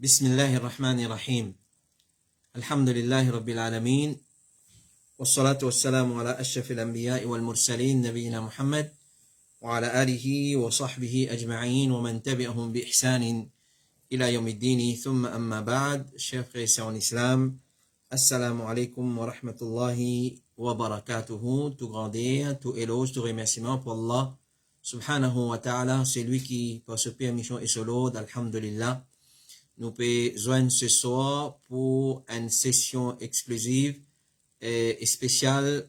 بسم الله الرحمن الرحيم الحمد لله رب العالمين والصلاة والسلام على أشرف الأنبياء والمرسلين نبينا محمد وعلى آله وصحبه أجمعين ومن تبعهم بإحسان إلى يوم الدين ثم أما بعد chers frères et sœurs en islam assalamu alaikum wa rahmatullahi wa barakatuhu. Tout grandeur, tout éloge, tout remerciement pour Allah subhanahu wa ta'ala, c'est lui qui par ce permission et solo d'alhamdulillah nous peut joindre ce soir pour une session exclusive et spéciale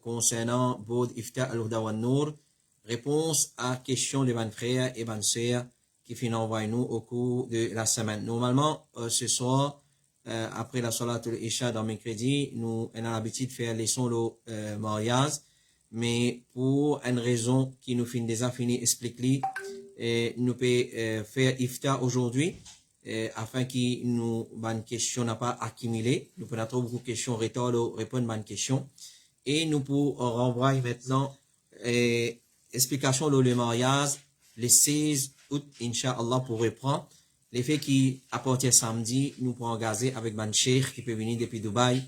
concernant Bod Ifta al-Huda wa Nour, réponse à questions de ban frères et ban sœurs qui finissent envoyer nous au cours de la semaine. Normalement, ce soir, après la salat al-Isha dans mercredi, nous avons l'habitude de faire les sons de mariage, mais pour une raison qui nous finit déjà fini expliquer, nous pouvons faire Ifta aujourd'hui. Afin que nous, bonne question n'a pas accumulé, nous pouvons trouver beaucoup de questions, répondre à une question. Et nous pouvons renvoyer maintenant, explication de le mariage, le 16 août, Inch'Allah, pour reprendre. Les faits qui apportent samedi, nous pouvons engager avec ban cheikh qui peut venir depuis Dubaï,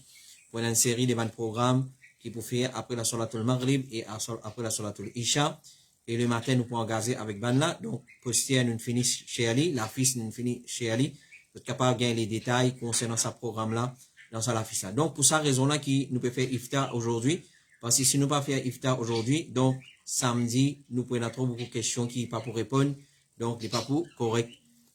pour une série de ban programmes qui peut faire après la Salatul Maghrib et après la Salatul Isha. Et le matin, nous pouvons engager avec Banla. Donc, postière, nous finissons chez Ali. La fille, nous finissons chez Ali. Vous êtes capable de gagner les détails concernant ce programme-là dans sa fille. Donc, pour cette raison-là, nous pouvons faire iftar aujourd'hui. Parce que si nous ne pouvons pas faire iftar aujourd'hui, donc, samedi, nous pouvons trouver beaucoup de questions qui ne sont pas pour répondre. Donc, les pas pour correct.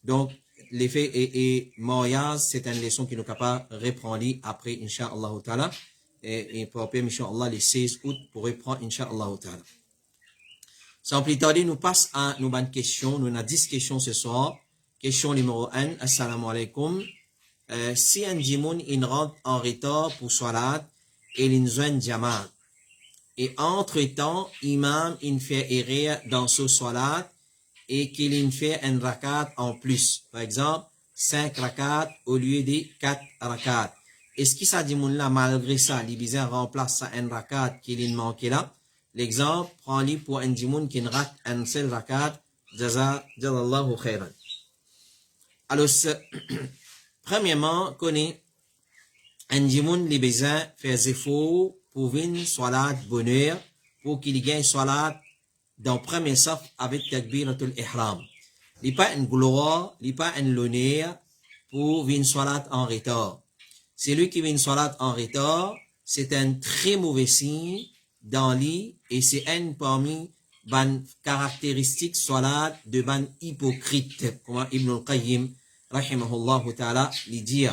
Donc, l'effet et mariage, c'est une leçon qui nous capable de reprendre après, Inch'Allah ta'ala. Et pour permission Allah, le 16 août, pour reprendre, Inch'Allah ta'ala. Sans plus tarder, nous passons à nos bonnes questions. Nous avons 10 questions ce soir. Question numéro 1. Assalamu alaikum. Si un djimoun, il rentre en retard pour salat, et il joint jamaat. Et entre-temps, imam, il fait erreur dans ce salat, et qu'il fait un rakat en plus. Par exemple, 5 rakats au lieu de 4 rakats. Est-ce que ça djimoun là, malgré ça, il bizarre remplace ça un rakat qu'il manquait là? L'exemple, prends-le pour un djimoun qui rate un seul rakat, jazakallahu khairan. Alors, premièrement, connaît un djimoun les besoins faire efforts pour venir salat bonheur, pour qu'il gagne salat dans le premier saf avec takbiratul ihram. Il n'y a pas une gloire, il n'y a pas un l'honneur pour venir salat en retard. Celui qui vient salat en retard, c'est un très mauvais signe dans l'île, et c'est un parmi ban caractéristiques salat de ban hypocrite, comme Ibn al-Qayyim, rahimahullah ta'ala, lui dit.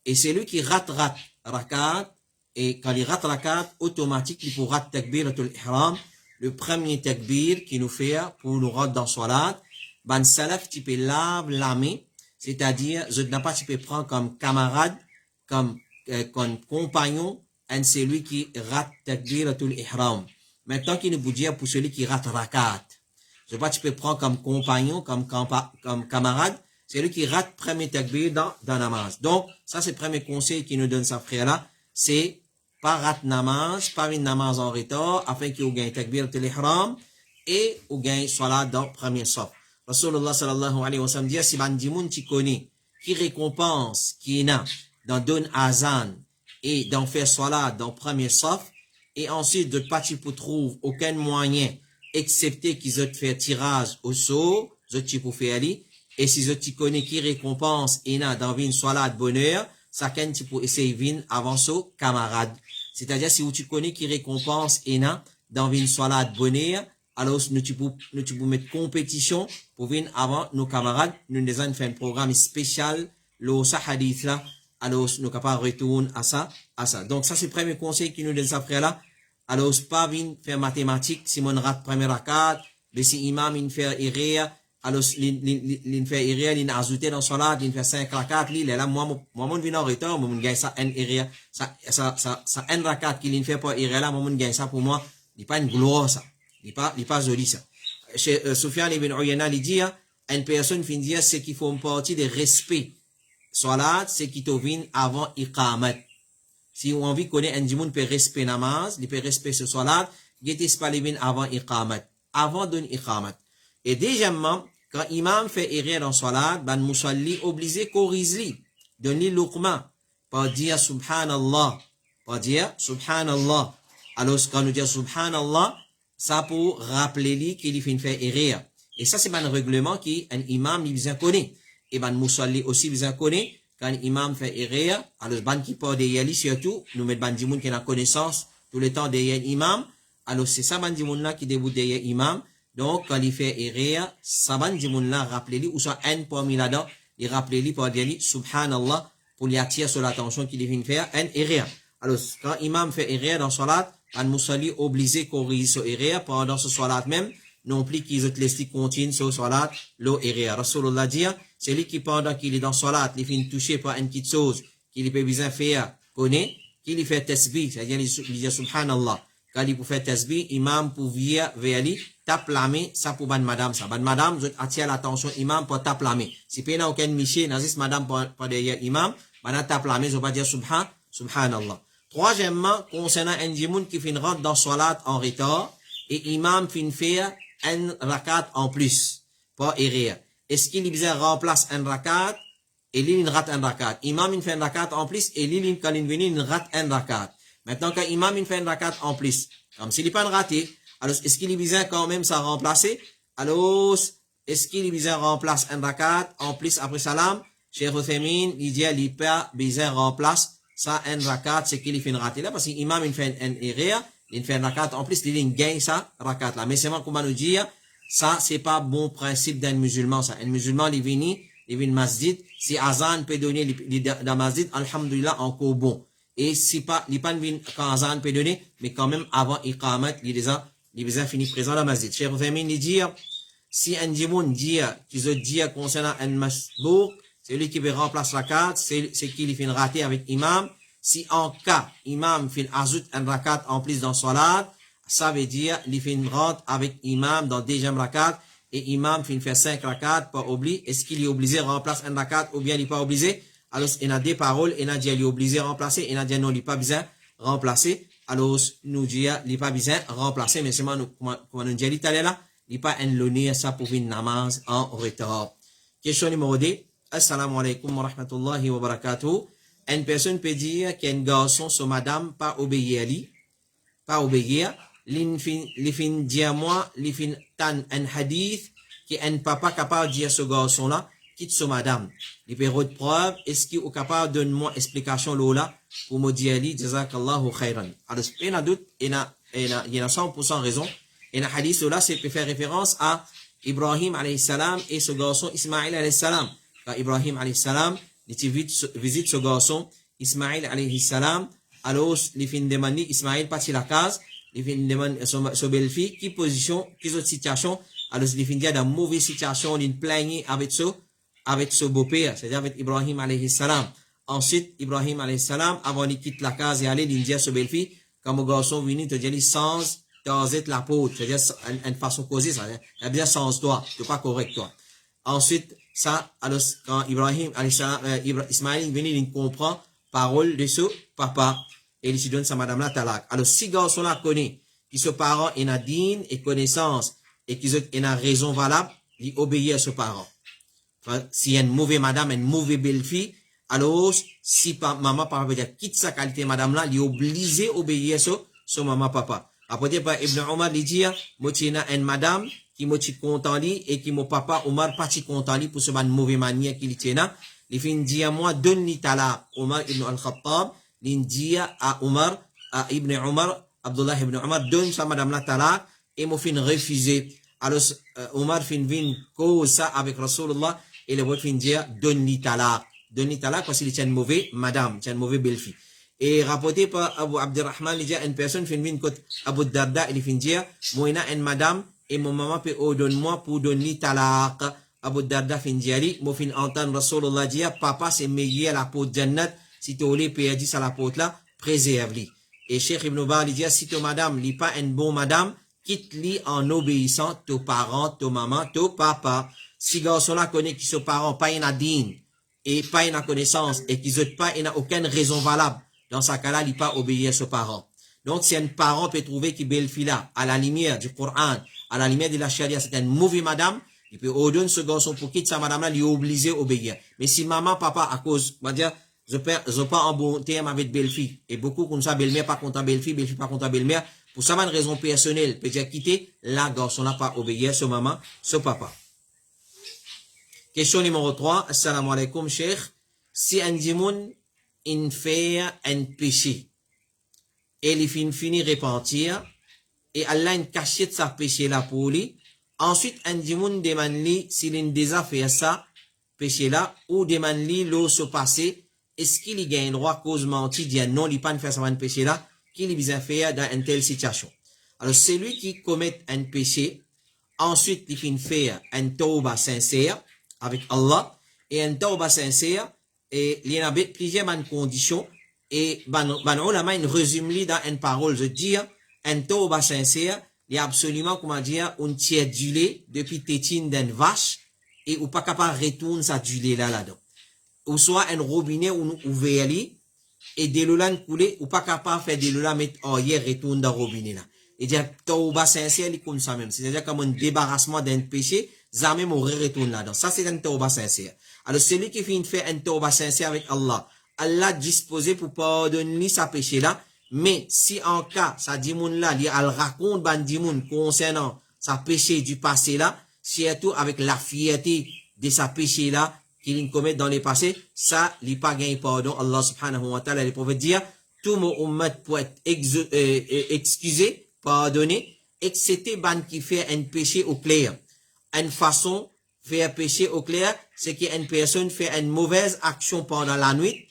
Et c'est lui qui rate rakat, et quand il rate rakat, automatique, il faut rate takbiratul ihram, le premier takbir qui nous fait pour nous rendre dans salat, ban salaf, tu peux lave la main, c'est-à-dire, je n'ai pas, tu peux prendre comme camarade, comme compagnon, et c'est lui qui rate takbiratul ihram. Maintenant, qu'il nous dire pour celui qui rate rakat. Je sais pas, tu peux prendre comme compagnon, comme camarade, c'est lui qui rate premier takbir dans namaz. Donc, ça, c'est le premier conseil qu'il nous donne sa frère-là, c'est pas rate namaz, pas une namaz en retard, afin qu'il gagne takbiratul ihram, et ou gagne salat dans le premier saf. Rasulullah sallallahu alayhi wa sallam dit, si bandimoun tu connais, qui récompense, qui est dans donne azan, et d'en faire salat dans le premier saf, et ensuite de pas tu peux trouver aucun moyen, excepté qu'ils ont fait tirage au sort, tu peux faire aller, et si tu connais qui récompense, et n'a dans une salat de bonheur, ça quand tu peux essayer de venir avant ce camarade. C'est-à-dire, si tu connais qui récompense, et n'a dans une salat de bonheur, alors nous tu peux mettre compétition pour venir avant nos camarades, nous avons fait un programme spécial, le hadith là, alors nous sommes capables de retourner à ça. Donc ça c'est le premier conseil qui nous donne ça frère là. Alors pas venir faire mathématiques, si mon rate premier rakat, mais si imam il fait erreur, alors il fait erreur, il a ajouté dans salat, il fait 5 rakat, il est là moi mon vient en retard, moi mon gagne ça un erreur, ça un rakat qu'il fait pas erreur là, moi mon gagne ça pour moi, il pas une gloire ça. Il pas joli ça. Chez Soufiane ibn Uyayna il dit une personne finit dire c'est qu'il faut une partie de respect. Salat, c'est qui te vient avant iqamat. Si on envie connaître un djimoun peut respecter namaz, il peut respecter ce salat, il est pas avant iqamat. Avant d'un iqamat. Et deuxièmement, quand imam fait erreur dans salat, ban musalli obligé corrige-li, donne-li luqma, pas dire subhanallah, pas dire subhanallah. Alors quand nous disons subhanallah, ça pour rappeler lui qu'il fait erreur. Et ça c'est un règlement qui un imam il bien connaît. Et ban musalli aussi bien connaît. Quand imam fait erreur, alors ban qui porte derrière lui surtout, nous mettons ban dimoun qui a connaissance tout le temps derrière imam. Alors c'est ça ban dimoun là qui déboute derrière imam. Donc quand il fait erreur, ça ban dimoun là rappelez lui ou soit un parmi là-dedans, il rappelez lui pour dire lui subhanallah pour lui attirer sur l'attention qu'il vient faire un erreur. Alors quand imam fait erreur dans salat, ban musalli obligé corriger ce erreur pendant ce salat même. Non plus qu'ils ont laissé continuer sur salat, l'eau erreur. Rasulullah dit, c'est lui qui pendant qu'il est dans salat, il finit touché par une petite chose, qu'il peut bien faire, connaît, qu'il fait tasbih, c'est-à-dire, il dit subhanallah. Quand il peut faire tasbih, imam pour venir vers lui, tape la main, ça pour ban madame, ça. Ban madame, vous attire l'attention, imam pour tape la main. Si il n'y a aucun miché, n'azis madame pour derrière imam, ban tape la main, je vais dire subhanallah. Troisièmement, concernant un djimoun qui finit rentre dans salat en retard, et imam finit faire un rakat en plus, pas erreur. Est-ce qu'il y remplace un rakat et il rate un rakat? Imam il fait un rakat en plus et il quand il vient il rate un rakat. Maintenant quand imam il fait un rakat en plus, comme s'il n'est pas raté, alors est-ce qu'il y besoin quand même ça remplacer? Alors est-ce qu'il y besoin remplace un rakat en plus après salam? Cheikh Uthaymin il dit il pas besoin remplace ça un rakat c'est qu'il fait un raté là parce que imam il fait un erreur. Il fait un rakat, en plus, il gagne ça, rakat là. Mais c'est moi, comment nous dire, ça, c'est pas bon principe d'un musulman, ça. Un musulman, il vient masjid, si azan peut donner, dans masjid, alhamdulillah, encore bon. Et si pas, il pas quand azan peut donner, mais quand même, avant iqamat, il les a fini présent dans masjid. Cheikh Uthaymin, il dit, si un djimoun dit, qu'ils ont dit concernant un masbouk, c'est lui qui veut remplacer rakat, c'est qu'il fait raté avec imam. Si en cas, imam fait ajoute un rakat en plus dans salat, ça veut dire, il fait une rentre avec imam dans deuxième rakat, et imam fait 5 rakats, pas oublié. Est-ce qu'il est obligé de remplacer un rakat, ou bien il n'est pas obligé? Alors, il y a des paroles, il y a dit, il est obligé de remplacer, il y a dit, non, il n'est pas besoin de remplacer. Alors, nous dit, il n'est pas besoin de remplacer, mais c'est moi, comme nous dit, l'Italien là, il n'est pas un l'honneur, ça pour une namaz en retard. Question numéro 2. Assalamu alaikum wa rahmatullahi wa barakatuh. Une personne peut dire qu'un garçon, son madame, pas obéir à lui, pas obéir, l'ifin dire moi, l'ifin tan un hadith, qui un papa capable de dire ce garçon-là, quitte son madame. Il peut de preuve, est-ce qu'il est capable de donner moi explication là, pour me dire lui, jazakallahu khairan. Alors, il y a doute, il y a 100% raison. Et un hadith là, c'est peut faire référence à Ibrahim alayhi salam et ce garçon Ismaïl alayhi salam. Quand Ibrahim alayhi salam, il visite ce garçon, Ismaïl alayhi salam, alors, il fin demande, Ismaïl parti la case, il fin demande son belle-fille, qui position, qui autre situation, alors, il fin dire dans mauvaise situation, il plaigne avec ce beau-père, c'est-à-dire avec Ibrahim alayhi salam. Ensuite, Ibrahim alayhi salam, avant de quitter la case et aller, il dit à ce belle-fille, quand mon garçon vient te dire, sans taser la peau, c'est-à-dire, une façon causée, ça, il a bien sans toi, c'est pas correct, toi. Ensuite, ça, alors, quand Ibrahim, Ismaël, il comprend parole de ce papa, et il se donne sa madame la talak. Alors, si garçon là connaît, que ce parent est a digne et connaissance, et qu'il a raison valable, il obéit à ce parent. Enfin, si une mauvaise madame, une mauvaise belle-fille, alors, si maman, papa veut dire, quitte sa qualité madame là, il est obligé d'obéir à ce maman, papa. Après, Ibn Omar, il dit, moi, tu as une madame, qui m'a content li et qui mon papa Omar pas content li pour ce ban mauvaise manière qu'il tient il fin dit à moi donne li talaq Omar ibn al-Khattab il dit à Omar à Ibn Omar Abdullah ibn Omar donne sa madame la talaq et mon fin refuser alors Omar fin vin cause ça avec Rasulullah et le fin dire donne li talaq parce qu'il tient une mauvaise madame tient une mauvaise belle-fille et rapporté par Abu Abdurrahman il dit une personne fin vin côté Abu Darda il fin dire moi une madame et mon maman peut donne-moi pour donner talaq. Abu Darda fin diali, moi fin entendre Rasulullah dire, papa c'est meilleur la peau de Jannat, si tu voulais perdre ça la peau là, préserve-li. Et Cheikh Ibn Bar dit, si ton madame n'est pas une bonne madame, quitte-li en obéissant tes parents, tes maman, tes papa. Si garçon là connaît que ses parents pas une digne, et pas une connaissance, et qu'ils n'ont pas aucune raison valable, dans ce cas-là, il pas obéir à ses parents. Donc, si un parent peut trouver que belle fille là, à la lumière du Coran, à la lumière de la charia, c'est une mauvaise madame, Il peut ordonner ce garçon pour quitter sa madame là, il est obligé d'obéir. Mais si maman, papa, à cause, on va dire, je pas en bon terme avec belle-fille. Et beaucoup comme ça, belle-mère pas content belle-fille, belle-fille pas content belle-mère. Pour ça, une raison personnelle, peut dire quitter, la garçon n'a pas obéir ce maman, ce papa. Question numéro 3. Assalamu alaikum, cheikh. Si un dimoun, il fait un péché, et il finit repentir, et Allah a caché de sa péché là pour lui, ensuite, un dimoun demande lui, s'il a déjà fait ça, péché là, ou demande lui, l'eau se passer, est-ce qu'il y gagne droit cause menti, dit non, il pas faire ça un péché là, qu'il a fait dans une telle situation. Alors, celui qui commet un péché, ensuite, il finit faire un tauba sincère, avec Allah, et un tauba sincère, et il y a plusieurs conditions, et ban ulama résume dans une parole, je dis, un tauba sincère, il y a absolument, comment dire, un tiers du lait depuis tétine d'une vache, et ou pas capable de retourner ça du lait là-dedans. Ou soit un robinet ou ouvert, et de l'eau là couler, ou pas capable de faire de l'eau là mettre en hier retourne dans le robinet là. Et dire, tauba sincère, il comme ça même. C'est-à-dire comme un débarrassement d'un péché, ça même aurait retourné là-dedans. Ça, c'est un tauba sincère. Alors, celui qui finit de faire un tauba sincère avec Allah, Allah disposé pour pardonner sa péché là, mais si en cas, ça dit moun là, il raconte ban dimoun concernant sa péché du passé là, surtout avec la fierté de sa péché là, qu'il commet dans le passé, ça, il pas gagné pardon. Allah subhanahu wa ta'ala, les prophètes dire, tout mon ummat pour être excusé, pardonné, excepté ban qui fait un péché au clair. Une façon, faire péché au clair, c'est qu'une personne fait une mauvaise action pendant la nuit,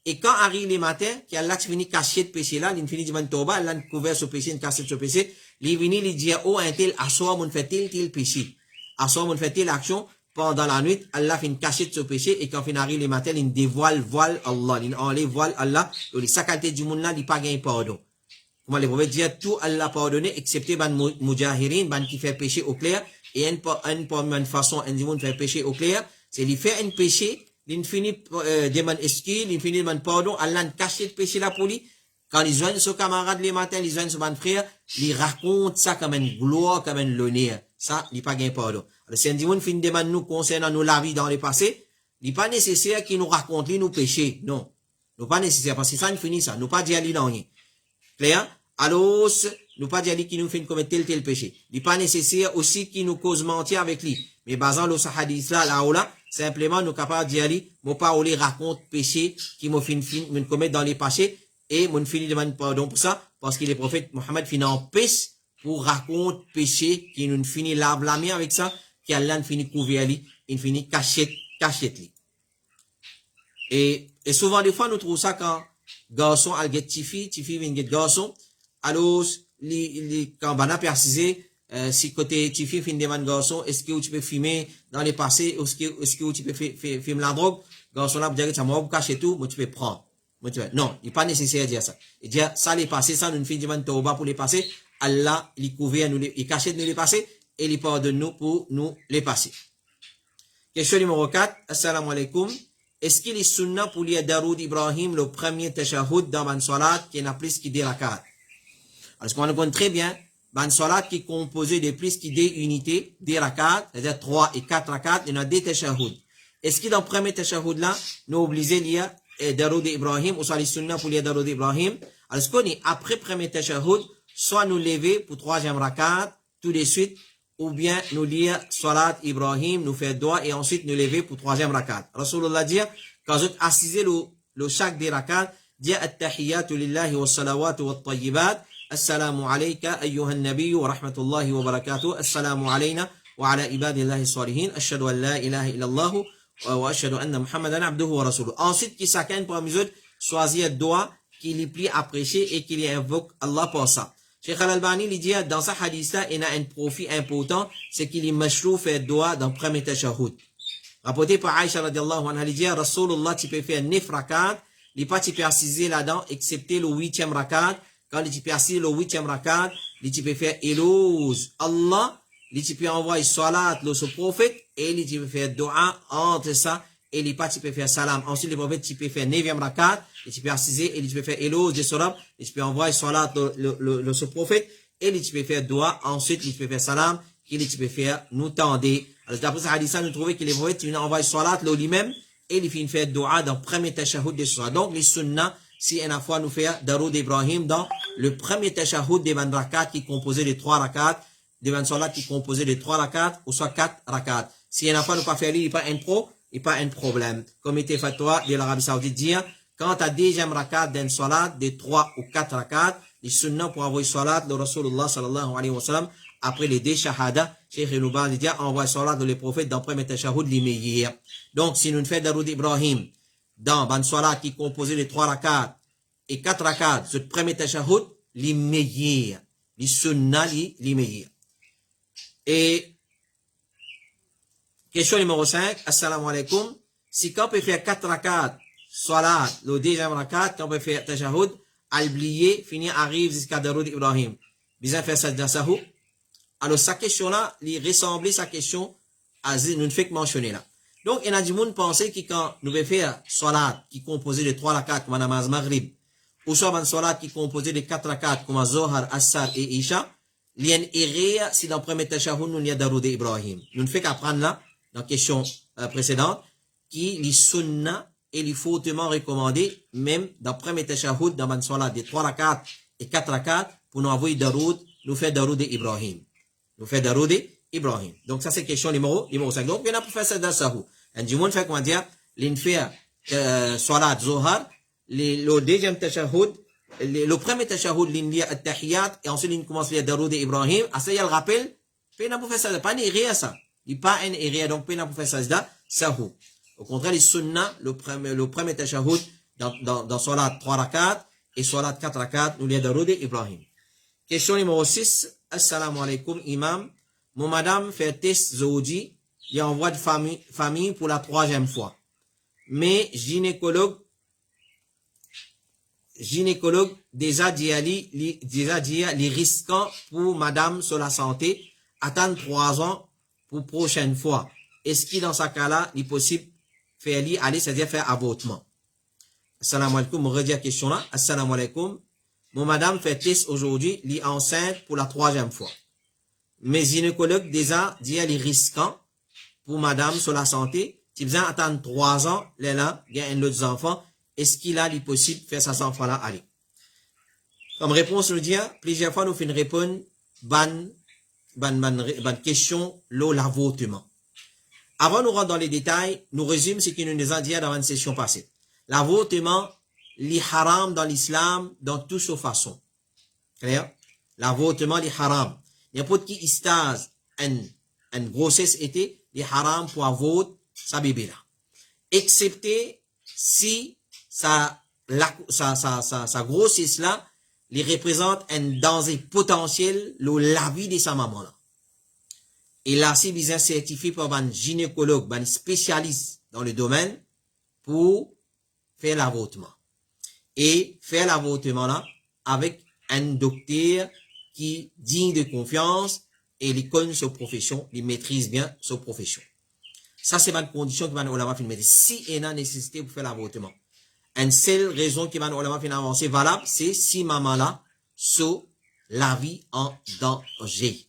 et quand arrive le matin, qu'il Allah finit cacher de péché là, il finit de dire toba, Allah couvert ce péché, il cache ce péché, il finit il dit oh un tel assoir mon fait tel péché. Assoir mon fait telle action pendant la nuit, Allah finit cacher de ce péché et quand il arrive le matin, il dévoile voile Allah, il enlève voile Allah, il sa qualité du monde là, il pas gagné pardon. Comment les prophètes dire tout Allah pardonné excepté ban mujahirin, ban qui fait péché au clair et une façon un du monde fait péché au clair, c'est il fait un péché il finit demande excuse, il finit demande pardon, Allah cache le péché là pour lui. Quand ils joignent son camarade les matins, ils joignent son frère, ils racontent ça comme une gloire, comme un l'honneur. Ça, il pas gagné pardon. Alors, si un dimanche finit demande nous concernant nous la vie dans le passé, il n'est pas nécessaire qu'il nous raconte nos péchés. Non. Nous pas nécessaire, parce que ça, il finit ça. Nous pas dire lui dans rien. Clair? Alors, nous pas dire lui qui nous fait commettre tel péché. Il n'est pas nécessaire aussi qu'il nous cause mentir avec lui. Mais basant le hadith là, simplement, nous capables d'y aller, mon parole raconte péché qui m'ont fait commettre dans les péchés, et mon fini demande pardon pour ça, parce que le prophète Mohammed finit en paix pour raconter péché qui nous finit la blâmer avec ça, qui Allah finit couvert lui, il finit cachette lui. Et souvent, des fois, nous trouvons ça quand garçon a get tifi vient get garçon, alors, quand on a précisé, si côté tu filmes demande garçon, est-ce que tu peux filmer dans les passés, est-ce que tu peux filmer la drogue, garçon là, vous dire que ça m'a caché tout, mais tu peux prendre. Non, il n'est pas nécessaire de dire ça. Il dit, ça les passés, ça nous fait demande tauba pour les passés, Allah, il couvert nous il cache nous les passés, et il pardonne nous pour nous les passés. Question numéro 4, assalamu alaikum. Est-ce qu'il est sunnah pour lire Daroud Ibrahim, le premier tashahhud dans une salat qui n'a plus qu'il 10 rakat? Alors, ce qu'on connaît très bien, une salat qui est composée de plus qu'il 10 unités, 10 rakat, c'est-à-dire 3 et 4 rakat, il y en a des tashahhud. Est-ce que dans le premier tashahhud là, nous obligés de lire Daroud Ibrahim, ou soit les sunnah pour lire Daroud Ibrahim? Alors, ce qu'on est après premier tashahhud, soit nous lever pour troisième rakat, tout de suite, ou bien nous lire Salat Ibrahim, nous faire doigt et ensuite nous lever pour troisième rakat. Rasulullah dit, quand vous assisez le chaque des rakat, dit At-tahiyyatu lillahi wa salawatu wa tayyibat, Assalamu alayka ayyuhan nabiy wa rahmatullahi wa barakatuh, Assalamu alayna wa ala ibadillahi salihin, Ashhadu an la ilaha illallah wa ashhadu anna Muhammadan abduhu wa rasuluh. Ensuite, qui chacun parmi eux choisit doigt qui lui plie à prêcher et qui lui invoque Allah pour ça. Cheikh Al-Albani lui dit, dans sa hadith-là, il a un profit important, c'est qu'il est mashrou fait doigt dans le premier tashahhud. Rapporté par Aïcha radiallahu anha, il dit, Rasulullah, tu peux faire 9 rakat, il pas tu peux assiser là-dedans, excepté le 8e rakat. Quand tu peux assiser le 8e rakat, tu peux faire éloge Allah, tu peux envoyer salat, le prophète, et tu peux faire doigt entre ça, et les pas tu peux faire salam. Ensuite, le prophète, tu peux faire 9e rakat, et tu peux assiser, et tu peux faire éloge de salam, et tu peux envoyer salat, le prophète, et tu peux faire doigt, ensuite, tu peux faire salam, qu'il tu peux faire, nous tendez. Alors, d'après ce hadith, nous trouvons qu'il est vrai, tu envoies salat, là, lui-même, et il fait une dua dans le premier tashahhud des salat. Donc, les sunnah, si une fois nous fait Daroud Ibrahim dans le premier tashahhud des 20 rakats qui composait les 3 rakats, des 20 salat qui composait les 3 rakats, ou soit 4 rakats. Si une fois nous pas fait il n'y a pas un problème. Comme était fatwa de l'Arabie Saoudite dire, quand tu as deuxième rakat d'un salat, des 3 ou 4 rakats, les sunnah pour envoyer salat, le Rasulullah sallallahu alayhi wa sallam, après les deux shahada, Cheikh Ilouba dit, envoie salat de les prophètes dans le premier tashahhud, les meilleurs. Donc, si nous faisons Daroud Ibrahim, dans ban salat qui composait les 3 rakats et 4 rakats, ce premier tashahhud, les meilleurs. Les sunnah, les meilleurs. Et, question numéro 5, assalamu alaikum. Si quand on peut faire 4 rakats, salat, le deuxième rakat, quand on peut faire tashahhud, oublier, finir, arrive jusqu'à Daroud Ibrahim. Bizarre faire sajda sahou. Alors, sa question-là, il ressemble sa question à nous ne fait que mentionner là. Donc, il y a du monde pensé que quand nous devons faire salat qui composait de 3 rakats comme namaz maghrib, ou soit un salat qui composait de 4 rakats comme Zohar, Assar et Isha, il y a une erreur si dans le premier tashahhud nous y a Daroud Ibrahim. Nous ne fait qu'apprendre là, dans la question précédente, qui les sunnah et les fautement recommandés, même dans le premier tashahhud, dans un salat de 3 rakats et 4 rakats, pour nous envoyer Daroud, nous faire Daroud Ibrahim. Nous fait Daroud Ibrahim. Donc ça c'est question numéro 5. Donc il y en a pour faire ça dans Sahou. Et du monde fait comment dire, l'infer salat Zohar, le deuxième tashahhud, le premier tashahhud l'india at-tahiyat et ensuite il commence à faire Daroud Ibrahim. À ça il rappelle, il n'a pas fait ça, pas une erreur ça. Il pas une erreur donc il n'a pas fait ça dans Sahou. Au contraire les sunnah, le premier tashahhud dans salat 3 rakats et salat 4 rakats, nous y a Daroud Ibrahim. Question numéro 6. Assalamu alaikum, imam. Mon madame fait test zoji, il envoie de famille pour la 3e fois. Mais gynécologue déjà dit les risquant pour madame sur la santé, attendre 3 ans pour prochaine fois. Est-ce qu'il dans ce cas-là, il est possible faire aller, c'est-à-dire faire avortement? Assalamu alaikum, on redit la question là. Assalamu alaikum. Mon madame fait test aujourd'hui, elle est enceinte pour la 3e fois. Mes gynécologues déjà dit les risquant pour madame sur la santé. Si vous attendre 3 ans, là, il y a un autre enfant. Est-ce qu'il a les possible de faire ça enfant là aller? Comme réponse, nous dit, plusieurs fois nous faisons répondre, ban question, l'avortement. Avant nous rentrer dans les détails, nous résumons ce que nous nous avons dit dans une session passée. L'avortement, li haram dans l'islam dans toutes ses façons. Clair? L'avortement, li haram. N'importe qui istase une grossesse était, li haram pour avorter sa bébé là. Excepté si sa grossesse là, li représente un danger potentiel la vie de sa maman là. Et là, c'est bien certifié par un gynécologue, un spécialiste dans le domaine pour faire l'avortement. Et faire l'avortement là avec un docteur qui digne de confiance et il connaît sa profession, il maîtrise bien sa profession. Ça c'est une condition qui va nous avoir fait mettre. Si il y a nécessité pour faire l'avortement, une seule raison qui va nous avoir fait avancer valable, c'est si maman là sous la vie en danger.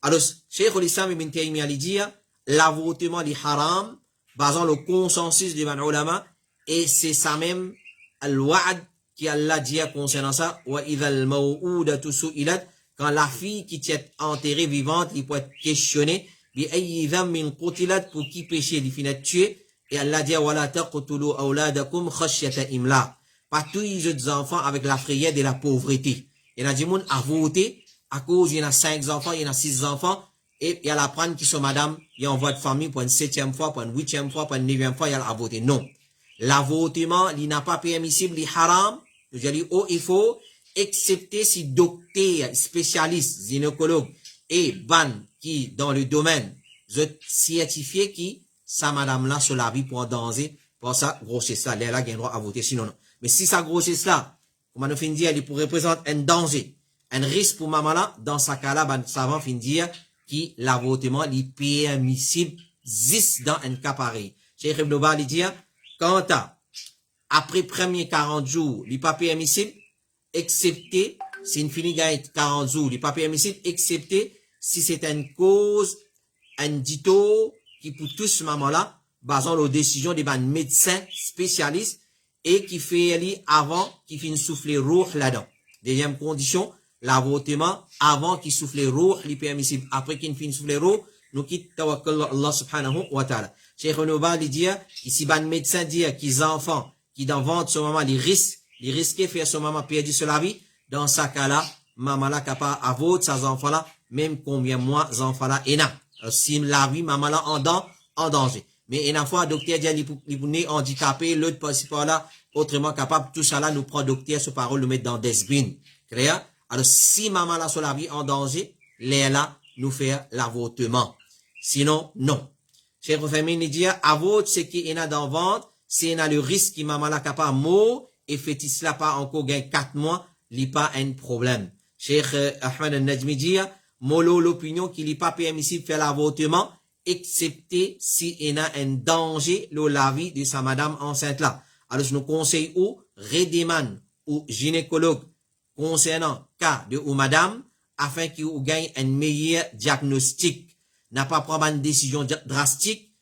Alors, Cheikh al-Islam ibn Taymiyyah dit l'avortement est haram, basant le consensus des ulama, et c'est ça même al-wa'd qui Allah dit concernant ça, wa idhal maw'udatu su'ilat, quand la fille qui est enterrée vivante, il peut être questionnée, bi ayyi dhammin qutilat, pour qui péché il finit tuer, et Allah dit wa la taqtulu awladakum khashyata imla, pas tous les autres enfants avec la frayeur de la pauvreté. Il y a des gens à voter à cause il y en a 5 enfants, il y en a 6 enfants, et il y a la prendre qui sont madame, il y a envoi de famille pour une 7e fois, pour une 8e fois, pour une 9e fois, il y a à voter. Non. L'avortement, il n'a pas permissible, il haram. Je dis, il faut excepter si docteur, spécialiste, gynécologue et ban qui, dans le domaine, certifié qui, sa madame là, sur la vie pour en danger, pour sa grossesse là, elle a le droit à voter, sinon non. Mais si sa grossesse là, comme on fin dire, elle pour représenter un danger, un risque pour maman là, dans sa cas là, ben, savant fin dire, qui l'avortement, est permissible, juste dans un cas pareil. Cheikh Ibn Baz, il dit, quand après premier 40 jours, il n'est pas permissible, excepté, si une fille gagne 40 jours, il n'est pas permissible, excepté, si c'est une cause, un dito, qui pour tout ce moment-là, basant les décisions des médecins spécialistes, et qui fait avant qu'il finisse souffler roux là-dedans. Deuxième condition, l'avortement avant qu'il souffle roux, il est permissible. Après qu'il finisse souffler roux, nous quitte tawakkal Allah subhanahu wa ta'ala. Cheikh Onouba lui dit, ici, ban médecin dit qu'ils enfants, qui dans ventre ce moment, les risquent de faire ce moment perdu sur la vie, dans ce cas-là, maman là capable à votre, ces enfants-là, même combien mois, enfants-là, et non. Si la vie, maman là, en danger. Mais une fois, docteur dit, il est handicapé, l'autre par là, autrement capable, tout ça là, nous prend docteur sur parole, nous mettre dans des bins. Clair? Alors, si maman là, sur la vie en danger, les là, nous faire l'avortement. Sinon, non. Cheikh Oufaymin, il dit, avorte, c'est qu'il y en a dans le ventre, c'est il y a le risque que maman là capable mort, et fœtus là pas encore gain 4 mois, il n'y a pas un problème. Cheikh Ahmed al-Najmi dit, mollo l'opinion qu'il n'est pas permissible de faire l'avortement, excepté si il y a un danger dans la vie de sa madame enceinte là. Alors, je nous conseille ou redemande ou gynécologue concernant cas de ou madame afin qu'il gagne un meilleur diagnostic. N'a pas prendre une décision drastique,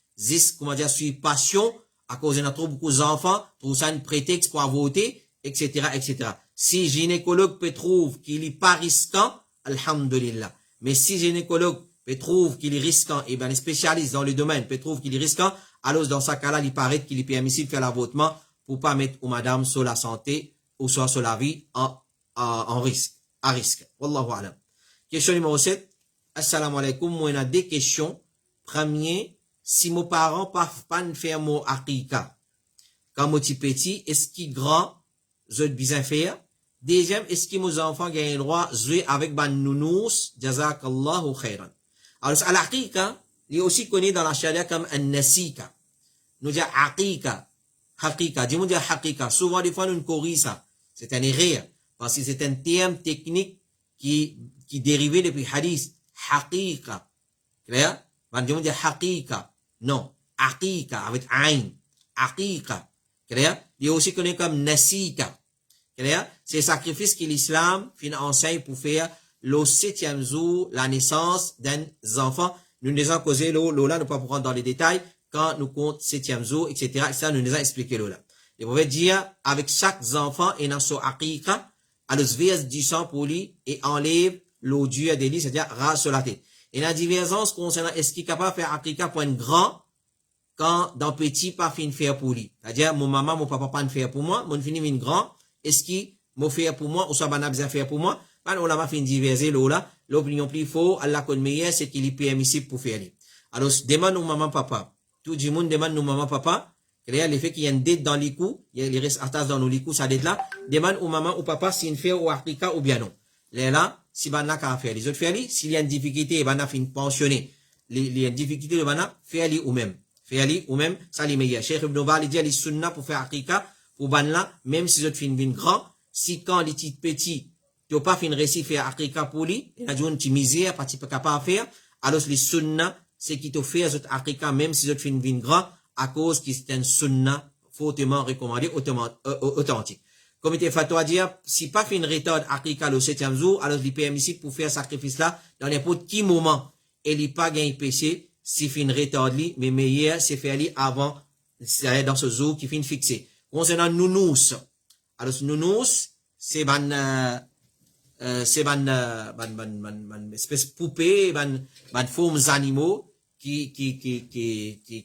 comment dire, suivre passion, à cause de trop beaucoup d'enfants, trouve ça un prétexte pour avorter, etc., etc. Si gynécologue peut trouver qu'il est pas risquant, alhamdulillah. Mais si gynécologue peut trouver qu'il est risquant, et bien les spécialistes dans le domaine peut trouver qu'il est risquant, alors dans ce cas-là, il paraît qu'il est permissible de faire l'avortement pour pas mettre ou madame sur la santé ou soit sur la vie en risque, à risque. Wallahu alam. Question numéro 7. Assalamu alaikum. Moi, on a deux questions. Premier, si mes parents peuvent pas faire mon akika, quand moi suis petit, est-ce qu'ils grand, je bien faire? Deuxième, est-ce que mes enfants gagnent le droit de jouer avec ban nounous? Jazakallahu khairan. Alors, à l'akika, il est aussi connu dans la charia comme un nasika. Nous disons akika. Hakika. Dis-moi dire hakika. Souvent, des fois, nous corrigeons ça. C'est un erreur. Parce que c'est un terme technique qui dérivé depuis hadith. Hakika. Clair? Dis-moi dire hakika. Non. Akika. Avec ain. Akika. Clair? Il est aussi connu comme nasika. Clair? C'est le sacrifice que l'islam enseigne pour faire le 7e jour, la naissance d'un enfant. Nous nous avons causé là, nous ne pouvons pas prendre dans les détails. Quand nous comptons 7e jour, etc., ça nous les a expliqué là. Et vous pouvez dire, avec chaque enfant, il y a son aqiqa, alors verse du sang pour lui et enlève l'odieux de lui, c'est-à-dire rase sur la tête. Et la divergence concernant est-ce qu'il est capable de faire aqiqa pour un grand, quand dans petit, pas fin faire pour lui. C'est-à-dire, mon maman, mon papa, pas faire pour moi, mon fini une grand, est-ce qu'il m'a fait pour moi, ou soit banab bien faire pour moi? Ben, on l'a fait diverser là, l'opinion plus faux, Allah connaît meilleur, c'est qu'il est permissible pour faire lui. Alors, demande au maman, papa. Tout le monde demande nos maman, papa. Le fait qu'il y a une dette dans les coups, il reste attaché dans nos coups, ça dette là. Demande au maman ou papa s'il fait ou africa ou bien non. Là, si banna qu'à faire. Les autres faire s'il y a une difficulté, banna fin pensionner. Les difficultés de banna, faire ou même. Faire ou même, ça les meilleurs. Cheikh Ibn Bal, il dit, les sunna pour faire africa, pour banna, même si les autres fin grand, si quand les petits petits, tu n'as pas fin récit faire africa pour lui, il y a une petite misère, pas capable à faire, alors les sunna, c'est qui te fait à Africa, même si je fin vin grand, à cause qu'il c'est un sunna fortement recommandé, authentique. Comme il fatwa dire, si pas fin rétard Africa le 7e jour, alors il est permissible pour faire sacrifice là, dans n'importe qui moment, et il pas gagné péché, si fin rétard li, mais meilleur, c'est faire li avant, c'est dans ce jour qui fin fixé. Concernant nounous, alors nounous, c'est espèce poupée, formes animaux, qui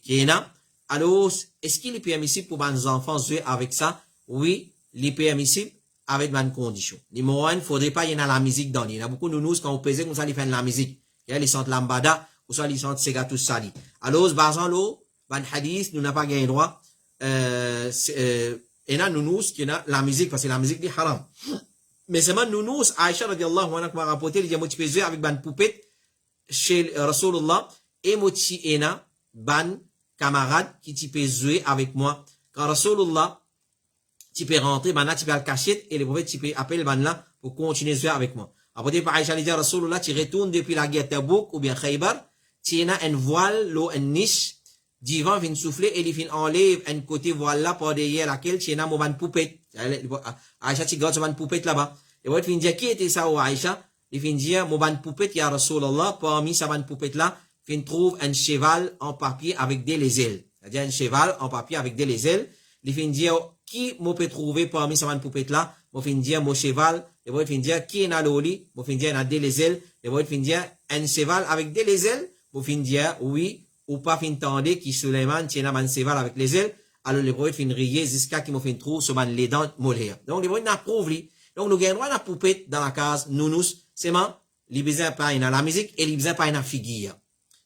est là. Alors, est-ce qu'il est permissible pour les enfants jouer avec ça? Oui, il est permissible avec une condition. Numéro 1, il ne faudrait pas y avoir la musique dans lui. Il y a beaucoup de nous, quand on pèse, comme ça, ils font la musique. Ils sentent lambada, ou soit ils sentent sega tout sali. Alors, basant l'eau, ban hadith, nous n'avons pas gagné droit, et là, nous, qui a la musique, parce que la musique est haram. Mais c'est man nous, Aïcha, radiallahu anha, m'a rapporté, il y a moitié jouer avec ban poupette, chez Rasulullah, et moitié ena, ban camarade, qui peut jouer avec moi. Quand Rasulullah, tu peux rentrer, ban là, tu peux le cacher, et le prophète, tu peux appeler ban là, pour continuer à jouer avec moi. Après, par Aïcha, il dit, Rasulullah, tu retournes depuis la guerre Tabouk, ou bien Khaybar, tu as un voile, l'eau, une niche, divan vient souffler, et il vient enlever un côté voile là, par derrière laquelle tu as un ban poupette. Aïcha, tu gardes ce ban poupette là-bas. Et vous vient dire, qui était ça, ou Aïcha? il fin dire, mon ban poupette, ya Rasulallah, parmi sa ban poupette là, fin trouve un cheval en papier avec des ailes. C'est-à-dire un cheval en papier avec des ailes. Il fin dire, qui m'a peut trouver parmi sa ban poupette là, mon fin dire, mon cheval, et vous fin dire, qui est dans l'oli, mon fin dire, il a des ailes, et vous fin dire, un cheval avec des ailes, mon fin dire, oui, ou pas fin tendre, qui Suleiman, tient un cheval avec les ailes, alors les prophètes fin rier jusqu'à qui m'a fait trouver ce ban les dents molaires. Donc les prophètes n'approuvent li. Donc nous gagnons la poupette dans la case, nous, c'est man, les besoins pas dans la musique et les besoins pas dans la figure.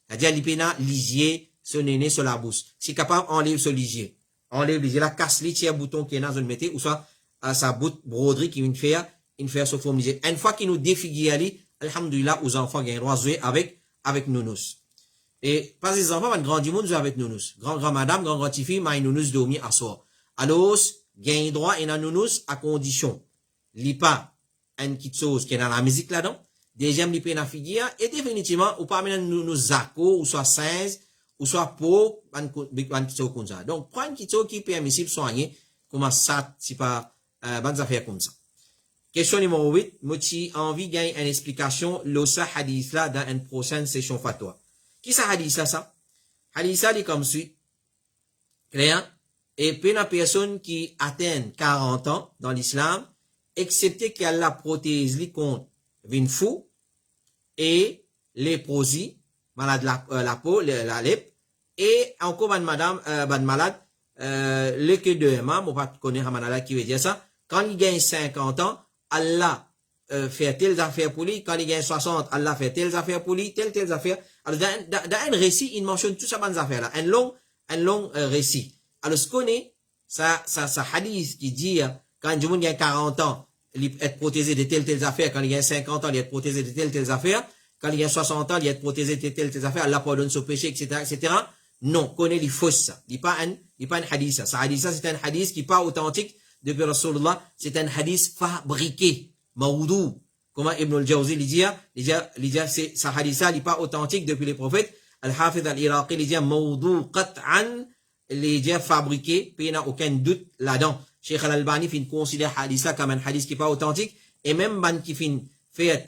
C'est-à-dire, les pena lisier, ce néné sur la bouche. Si capable, enlève ce lisier. Enlève lisier, la casse li, tiens bouton qui est dans une métier, ou soit, sa bout broderie qui vient faire ce forme lisier. Une fois qu'il nous défigure li, alhamdulillah, aux enfants gagnent droit jouer avec nous. Et, pas les enfants, grand du monde jouer avec nous. Grand madame, grand fille, mais nous dormir à soir. Alors, gagne droit et dans nous à condition. Li pas, une petite chose qui est dans la musique là-dedans. Deuxième, li pas dans figure. Et définitivement, ou pas maintenant nous zako, ou soit 16, ou soit po, une petite chose comme ça. Donc, prends une petite chose qui est permissible soigner, comme ça, c'est pas, bonnes affaires comme ça. Question numéro 8. Moi, j'ai envie de gagner une explication, l'osa hadith là, dans une prochaine session fatwa. Qui ça hadith là, ça? Hadith ça, il est comme suit. Clair? Et puis, la personne qui atteint 40 ans dans l'islam, excepté qu'elle la protège li contre vin fou et léprosie, malade la peau, la lèpre, et encore madame, malade, le que de moi pas connaître manala qui veut dire ça, quand il gagne 50 ans, Allah fait telles affaires pour lui, quand il gagne 60, Allah fait telles affaires pour lui, telles affaires. Alors, dans un récit, il mentionne tout ça bonnes affaires là, un long récit. Alors, ce qu'on est, ça hadith qui dit, quand du monde gagne 40 ans, il est protégé de telles affaires. Quand il gagne 50 ans, il est protégé de telles affaires. Quand il gagne 60 ans, il est protégé de telles affaires. Allah pardonne son péché, etc. Non, connaît les fausses, ça. Il n'est pas un hadith, ça. Ce hadith, ça, c'est un hadith qui n'est pas authentique depuis Rasulullah. C'est un hadith fabriqué. Maoudou. Comment Ibn al-Jawzi dit, c'est, ce hadith, ça, il n'est pas authentique depuis les prophètes. Al-Hafidh al-Iraqi, il dit, Maoudou qat'an, il dit fabriqué, puis il n'y a aucun doute là-dedans. Cheikh Al-Albani fin considère hadith là comme un hadith qui n'est pas authentique, et même ban qui fin fait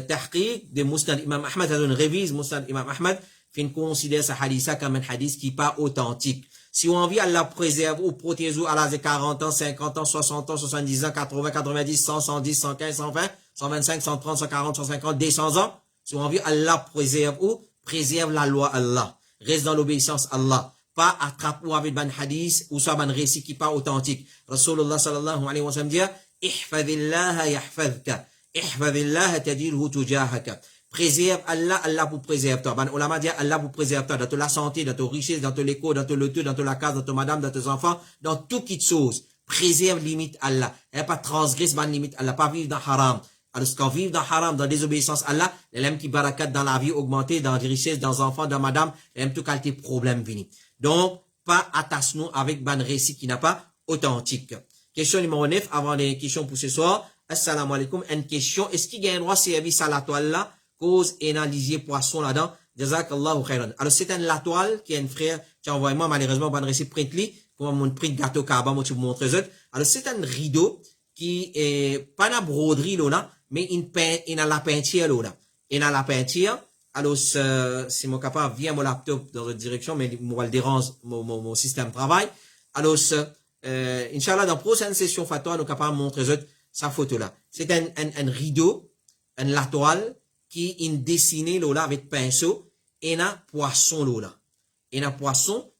tahqiq de Musnad Imam Ahmad, une révise Musnad Imam Ahmad, fin considère ce hadith là comme un hadith qui n'est pas authentique. Si on a envie, Allah préserve ou protège à l'âge de 40 ans, 50 ans, 60 ans, 70 ans, 80, 90, 100, 110, 115, 120, 125, 130, 140, 150, 200 ans, si on a envie, Allah préserve la loi Allah. Reste dans l'obéissance Allah. Pas attrape ou avec ban hadith ou soit ban récit qui pas authentique. Rasulullah sallallahu alayhi wa sallam dit, ihfadhillaha yahfadhka. Ihfadhillaha tajidhu tujahaka. Préserve Allah, Allah vous préserve toi. Ban ulama dit, Allah vous préserve toi dans toute la santé, dans toute richesse, dans toute l'écho, dans tout le tout, dans toute la case, dans toute madame, dans tes enfants, dans toute petite chose. Préserve limite Allah. Et pas transgresse ban limite Allah, pas vivre dans haram. Alors, quand vivre dans haram, dans désobéissance à Allah, l'aime qui barakat dans la vie augmentée, dans les richesses, dans les enfants, dans madame, l'aime tout qualité problème vini. Donc, pas attache-nous avec ban récit qui n'a pas authentique. Question numéro 9, avant les questions pour ce soir. Assalamu alaikum. Une question. Est-ce qu'il y a un droit service à la toile là, cause et un lisier poisson là-dedans? Jazakallahu khairan. Alors, c'est un la toile qui est un frère, qui envoie moi, malheureusement, ban récit print li, pour mon print gâteau kaba, moi, tu vous montre ça. Alors, c'est un rideau qui est pas la broderie là, mais il a la peinture là. Il a la peinture. Alors, si mon capable vient mon laptop dans une direction, mais moi, le dérange mon système de travail. Alors, Inch'Allah, dans la prochaine session fatwa, nous capable de montrer sa photo là. C'est un rideau, la toile, qui est dessiné là avec pinceau, et un poisson là. Et un poisson,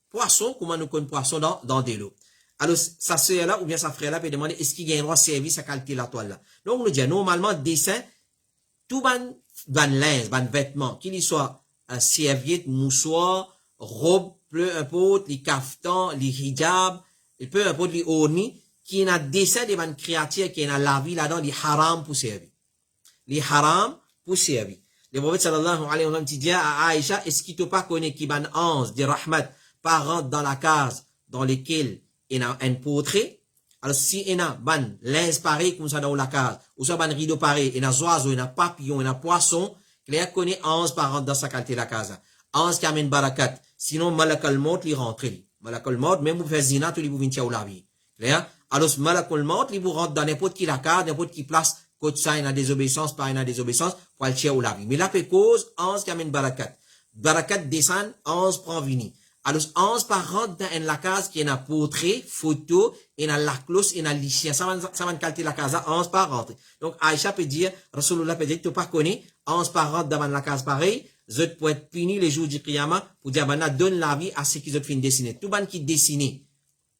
comment nous connaissons poisson dans de l'eau. Alors, sa sœur là, ou bien sa frère là, peut demander, est-ce qu'il y a un droit de service à qualité la toile là. Donc, on nous dit, normalement, dessin, tout ban linge, ban vêtements, qu'il soit un serviette, moussoir, robe, peu importe, les caftans, les hijabs, peu importe les ornis, qui n'a dessin de ban créatures qui n'a la vie là-dedans, les haram pour servir. Les haram pour servir. Le prophète sallallahu alayhi wa sallam dit à Aïcha, est-ce qu'il te pas connaît qui ban ange de rahmat, pas rentre dans la case dans laquelle il y a un portrait? Alors, si il y a ban linge pareil comme ça dans la case, ou soit ban rideau pareil, il y a oiseau, il y a papillon, il y a poisson, clair connaît 11 par rentre dans sa qualité la case. 11 qui amène barakat. Sinon, malakal maut, il rentre. Malakal maut, même vous faites zina, tout les vous venez la vie. Clair? Alors, malakal maut, il vous rentre dans n'importe qui la case, n'importe qui place, côté ça, il y a désobéissance, pas il y a désobéissance, pour aller tirer ou la vie. Mais là, peut cause, 11 qui amène barakat. Barakat descend, 11 prend vini. Alors, 11 par rentre dans la case qui est un portrait, photo, et dans la cloche, et dans l'ichien. Ça va calculer la case, 11 par rentre. Donc, Aïcha peut dire, Rasulullah peut dire, tu pas connais, 11 par rentre dans la case pareil, zot pour être puni les jours du Qiyamah, pour dire, ben, donne la vie à ceux qui ont fin dessiner. Tout ban qui dessiner,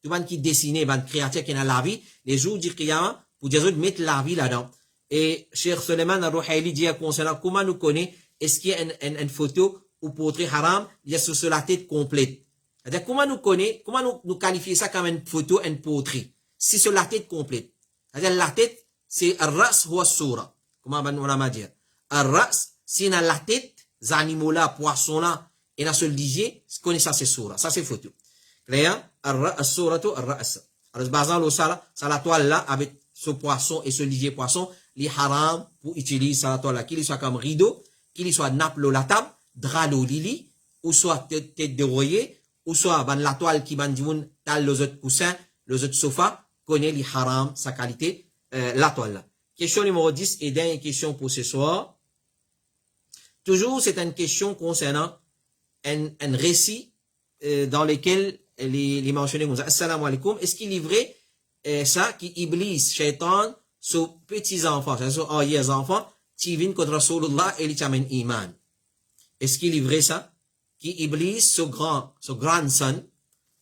ban créature qui est dans la vie, les jours du Qiyamah, pour dire, mettre la vie là-dedans. Et, Cheikh Suleiman al-Ruhaili dit, concernant comment nous connaît, est-ce qu'il y a une photo ou portrait haram, il y a sur la tête complète. C'est-à-dire, comment nous qualifier ça comme une photo, un portrait? Si sur la tête complète. C'est-à-dire, la tête, c'est ar-ras ou as-sura. Comment on va dire? Ar-ras, si dans la tête, les animaux là, poissons là, et dans ce ligier, connaît ça, c'est sura. Ça, c'est photo. Clair? As-sura to ar-ras. Alors, basant le ça la toile là, avec ce poisson et ce ligier poisson, les haram, pour utiliser ça la toile là, qu'il soit comme rideau, qu'il soit nappe la table, drap l'eau lili, ou soit tête d'oreiller, ou soit ban la toile qui ban dimoun tal les autres coussins, les autres sofas, connaît les haram, sa qualité, la toile là. Question numéro 10 et dernière question pour ce soir. Toujours, c'est une question concernant un récit dans lequel les mentionnés comme ça, assalamu alaikum, est-ce qu'il est vrai ça qui Iblis, shaitan, sur petits enfants, c'est-à-dire les enfants, qui viennent contre Rasulullah et les amènent iman. Est-ce qu'il est vrai ça? Qui Iblis, ce grandson,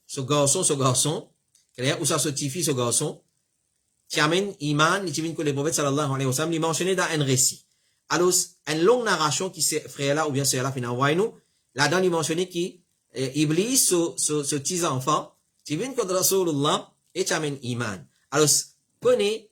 ce garçon, ou ça se tifie, ce garçon, qui amène iman, qui vient que le prophète sallallahu alayhi wa sallam, il mentionné dans un récit. Alors, une longue narration qui c'est frère là, ou bien c'est là, finalement, nous, là-dedans, il mentionné qui, Iblis, ce petit enfant, qui vient contre Rasulullah et qui amène iman. Alors, connaît,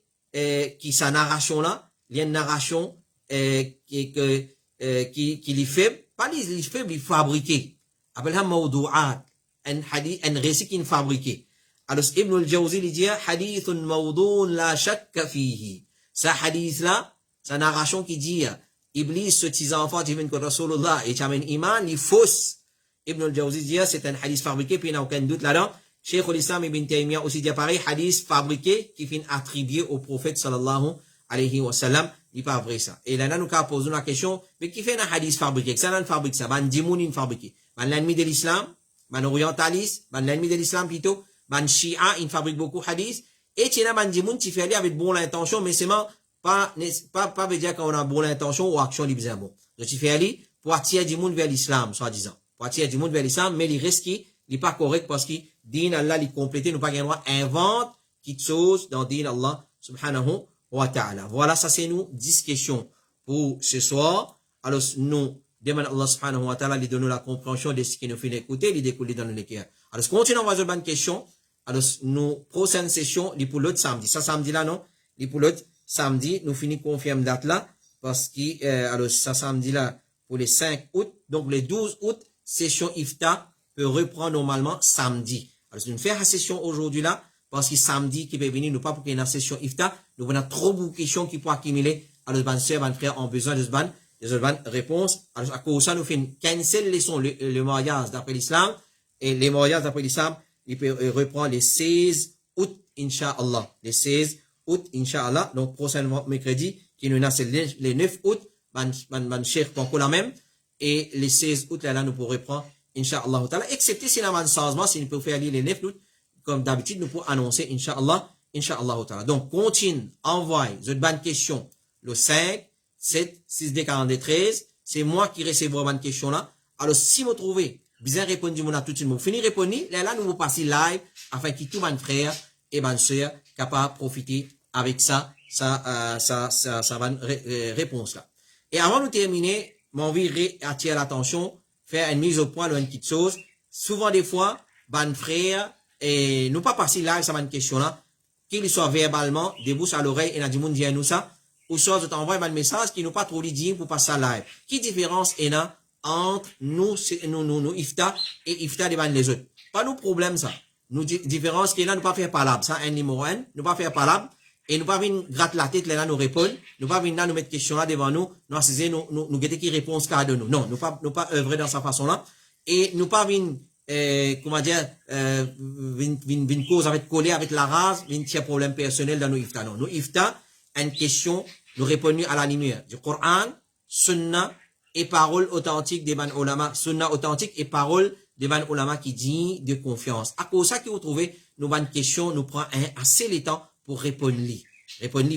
qui sa narration là, il y a une narration, qui est faible, pas les faibles, ils fabriqués. Appelle ça mawdu'at, un récit qui est fabriqué. Alors, Ibn al-Jawzi, il dit, hadithun mawdu'un la shakka fihi. Ça hadith là, sa narration qui dit, Iblis, ce petit enfant qui vient contre Rasulullah et qui amène iman, il fausse. Ibn al-Jawzi dit, c'est un hadith fabriqué, puis il n'y a aucun doute là-dedans. Cheikh al-Islam Ibn Taymiyyah aussi dit pareil, hadith fabriqué qui finit attribué au prophète sallallahu alayhi wa sallam. Il n'est pas vrai ça. Et là, nous avons posé la question, mais qui fait un hadith fabriqué? Ça, on fabrique ça. Ban dimoun, fabriqué. Ban l'ennemi de l'islam, ban orientaliste, ban l'ennemi de l'islam plutôt, ban shia, il fabrique beaucoup hadith. Et tu as ban dimoun, tu fais aller avec bonne intention, mais c'est pas veut dire qu'on a bonne intention ou action libre bon. Donc, tu fais aller pour attirer du monde vers l'islam, soi-disant. Pour attirer du monde vers l'islam, mais il reste qui, il n'est pas correct parce qu'il dit Allah, il complété, nous pas gagner droit, invente, qui chose dans din Allah, subhanahu wa ta'ala. Voilà, ça c'est nous, 10 questions pour ce soir. Alors, nous, demandons Allah subhanahu wa ta'ala, lui donner la compréhension de ce qui nous fait écouter, lui découler dans nos cœurs. Alors, continuons à voir une bonne question. Alors, nous, prochaine session, les pour l'autre samedi. Ça, samedi là, non? Les pour l'autre samedi, nous finissons confirme date là, parce que, alors, ça samedi là, pour les 5 août, donc les 12 août, session IFTA peut reprendre normalement samedi. Alors, nous faisons la session aujourd'hui là, parce que samedi qui peut venir, nous pas pour qu'il y ait une session IFTA, nous avons trop de questions qui peuvent accumuler. Alors, les soeurs, les frères ont besoin de ce ban, réponse. Alors, à cause de ça, nous faisons 15 leçons, le mariage d'après l'islam, et les mariages d'après l'islam, il peut reprendre les 16 août, Inch'Allah. Les 16 août, Inch'Allah. Donc, prochainement, mercredi, qui nous a, c'est les 9 août, ban cheikh pour la même, et les 16 août, là, nous pourrons reprendre, Inch'Allah, excepté si nous avons un changement, si nous pouvons faire les 9 août, comme d'habitude, nous pouvons annoncer, Inch'Allah, Donc, continue, envoie, votre bonne question, le 5, 7, 6, D, 42, 13, c'est moi qui recevrai bonne question là. Alors, si vous trouvez, bien répondu, mon a tout de suite, vous finissez de répondre, là, nous vous passer live, afin que tout mon frère et bonne soeur capable de profiter avec ça bonne réponse là. Et avant de terminer, mon envie attirer l'attention, faire une mise au point d'une petite chose. Souvent, des fois, bonne frère, et nous pas passer live, ça bonne question là, qu'il soit verbalement, des bouches à l'oreille, et n'a du monde dit à nous ça, ou soit je t'envoie un message qui nous pas trop dit pour passer à live. Qui différence est là entre nous, IFTA et IFTA devant les autres? Pas nos problèmes, ça. Nous, différence qui est là, nous pas faire palabre. Ça, un numéro 1, nous pas faire palabre. Et nous pas venir gratter la tête, là, nous répondre. Nous pas venir là, nous mettre question là devant nous. Nous assaiser, nous guetter qui réponse qu'à de nous. Non, nous pas œuvrer dans sa façon là. Et nous pas venir, comment dire, venir cause avec coller avec la race, venir tirer problème personnel dans nos IFTA. Non, nous IFTA, une question nous répondons à la lumière du Coran, Sunna et paroles authentiques des ban ulama, Sunna authentique et paroles des ban ulama qui dit de confiance. À cause ça que vous trouvez, nous ban question, nous prend assez le temps pour répondre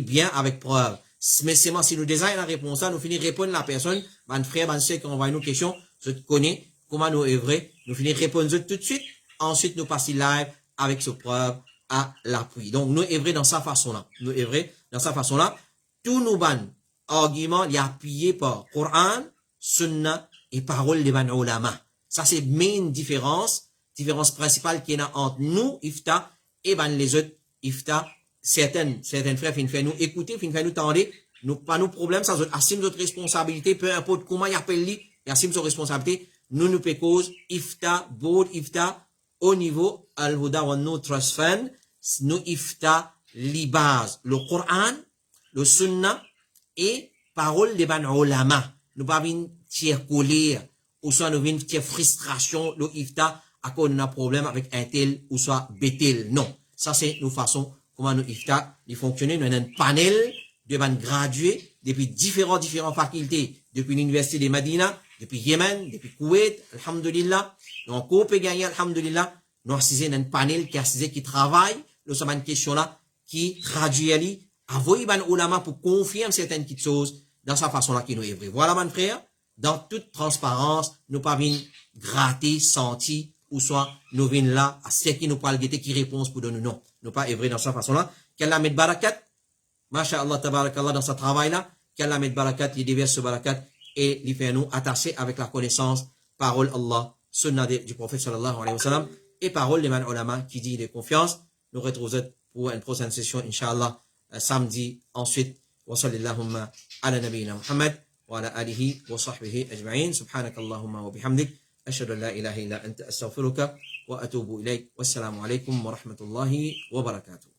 bien avec preuve. Mais seulement si nous désirons la réponse, nous finissons répondre à la personne, ban frère, ban sœur qui envoie nos questions, je te connais comment nous œuvrer, nous finissons répondre tout de suite, ensuite nous passons live avec ce preuve à l'appui. Donc nous œuvrer dans sa façon-là. Nous œuvrer dans sa façon-là. Tous nos ban arguments, il y a appuyé par Coran, Sunna et paroles des ban ulama. Ça c'est main différence principale qu'il y a entre nous, Ifta, et ban les autres Ifta. Certaines frères finissent faire nous écouter, finissent faire nous tendre, nous pas nos problèmes, ça assume notre responsabilité, peu importe comment il appelle lui, il assume son responsabilité, nous peut cause Ifta, board Ifta, au niveau Al-Huda wa No Trust Fund, nous Ifta, les bases, le Coran, le Sunna, et parole des ban ulama. Nous pas venir tirer colère, ou soit nous venir tirer frustration, le Ifta, à cause de un problème avec un tel, ou soit bétel. Non. Ça, c'est nos façons, comment nous Ifta, ils fonctionnent. Nous avons un panel de ban gradués, depuis différentes facultés, depuis l'université de Medina, depuis Yémen, depuis Koweït, alhamdulillah. Donc, on peut gagner, alhamdulillah. Nous avons un panel qui travaille, nous avons une question là, qui traduit, avoyer ban ulama pour confirmer certaines petites choses dans sa façon là qui nous est vrai. Voilà, mon frère, dans toute transparence, nous pas venir gratter, sentir, ou soit nous venons là, à ce qui nous parle, qui réponse pour nous, non. Nous pas vrai dans sa façon là. Qu'Allah mette barakat, masha'Allah, tabarakallah, dans ce travail là, qu'Allah mette barakat, il déverse ce barakat, et il fait nous attacher avec la connaissance, parole Allah, sunna du prophète sallallahu alayhi wa sallam, et parole des man ulama qui dit de confiance. Nous retrouvons pour une prochaine session, Inch'Allah, samedi. Ensuite, wa sallallahu ala nabiyyina Muhammad wa ala alihi wa sahbihi ajma'in. Subhanakallahumma wa bihamdik. Ashhadu an la ilaha illa anta astaghfiruka wa atubu ilayk. Wassalamu alaykum wa rahmatullahi wa barakatuh.